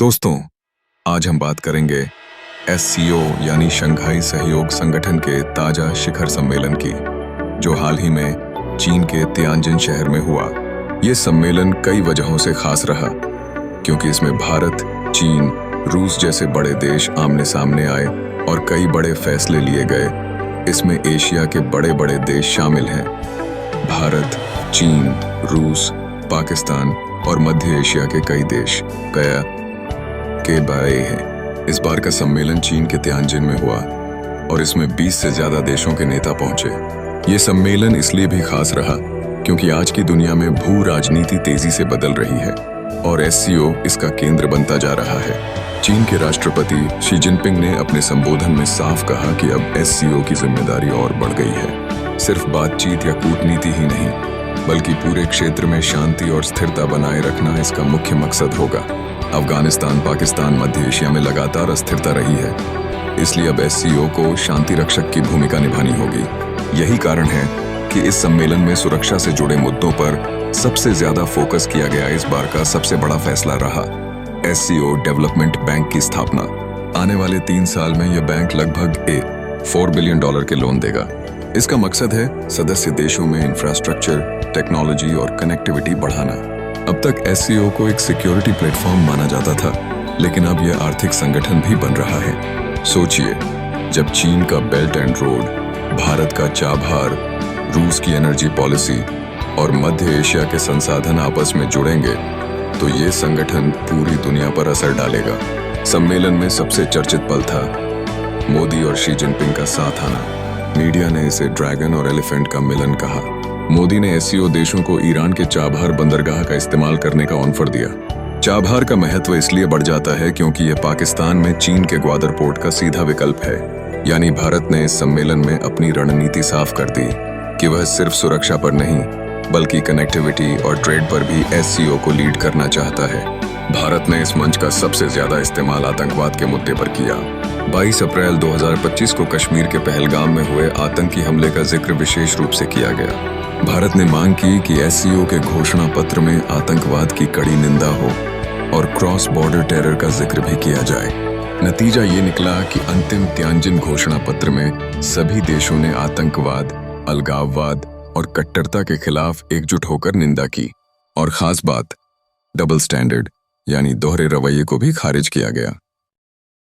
दोस्तों, आज हम बात करेंगे एससीओ यानी शंघाई सहयोग संगठन के ताजा शिखर सम्मेलन की, जो हाल ही में चीन के तियानजिन शहर में हुआ। ये सम्मेलन कई वजहों से खास रहा, क्योंकि इसमें भारत, चीन, रूस जैसे बड़े देश आमने सामने आए और कई बड़े फैसले लिए गए। इसमें एशिया के बड़े बड़े देश शामिल हैं। भारत, चीन, रूस, पाकिस्तान और मध्य एशिया के कई देश गया के बारे हैं। इस बार का सम्मेलन चीन के तियानजिन में हुआ और इसमें 20 से ज्यादा देशों के नेता पहुंचे। ये सम्मेलन इसलिए भी खास रहा क्योंकि आज की दुनिया में भू राजनीति तेजी से बदल रही है और एससीओ इसका केंद्र बनता जा रहा है। चीन के राष्ट्रपति शी जिनपिंग ने अपने संबोधन में साफ कहा कि अब एससीओ की जिम्मेदारी और बढ़ गई है। सिर्फ बातचीत या कूटनीति ही नहीं, बल्कि पूरे क्षेत्र में शांति और स्थिरता बनाए रखना इसका मुख्य मकसद होगा। अफगानिस्तान, पाकिस्तान, मध्य एशिया में लगातार अस्थिरता रही है, इसलिए अब एससीओ को शांति रक्षक की भूमिका निभानी होगी। यही कारण है कि इस सम्मेलन में सुरक्षा से जुड़े मुद्दों पर सबसे ज्यादा फोकस किया गया। इस बार का सबसे बड़ा फैसला रहा एससीओ डेवलपमेंट बैंक की स्थापना। आने वाले 3 साल में यह बैंक लगभग $4 बिलियन के लोन देगा। इसका मकसद है सदस्य देशों में इंफ्रास्ट्रक्चर, टेक्नोलॉजी और कनेक्टिविटी बढ़ाना। अब तक एससीओ को एक सिक्योरिटी प्लेटफॉर्म माना जाता था, लेकिन अब यह आर्थिक संगठन भी बन रहा है। सोचिए, जब चीन का बेल्ट एंड रोड, भारत का चाबहार, रूस की एनर्जी पॉलिसी और मध्य एशिया के संसाधन आपस में जुड़ेंगे, तो ये संगठन पूरी दुनिया पर असर डालेगा। सम्मेलन में सबसे चर्चित पल था मोदी और शी जिनपिंग का साथ आना। मीडिया ने इसे ड्रैगन और एलिफेंट का मिलन कहा। मोदी ने एससीओ देशों को ईरान के चाबहार बंदरगाह का इस्तेमाल करने का ऑफर दिया। चाबहार का महत्व इसलिए बढ़ जाता है क्योंकि यह पाकिस्तान में चीन के ग्वादर पोर्ट का सीधा विकल्प है। यानी भारत ने इस सम्मेलन में अपनी रणनीति साफ कर दी कि वह सिर्फ सुरक्षा पर नहीं, बल्कि कनेक्टिविटी और ट्रेड पर भी एससीओ को लीड करना चाहता है। भारत ने इस मंच का सबसे ज्यादा इस्तेमाल आतंकवाद के मुद्दे पर किया। 22 अप्रैल 2025 को कश्मीर के पहलगाम में हुए आतंकी हमले का जिक्र विशेष रूप से किया गया। भारत ने मांग की कि एससीओ के घोषणा पत्र में आतंकवाद की कड़ी निंदा हो और क्रॉस बॉर्डर टेरर का जिक्र भी किया जाए। नतीजा ये निकला कि अंतिम तियानजिन घोषणा पत्र में सभी देशों ने आतंकवाद, अलगाववाद और कट्टरता के खिलाफ एकजुट होकर निंदा की। और खास बात, डबल स्टैंडर्ड यानी दोहरे रवैये को भी खारिज किया गया।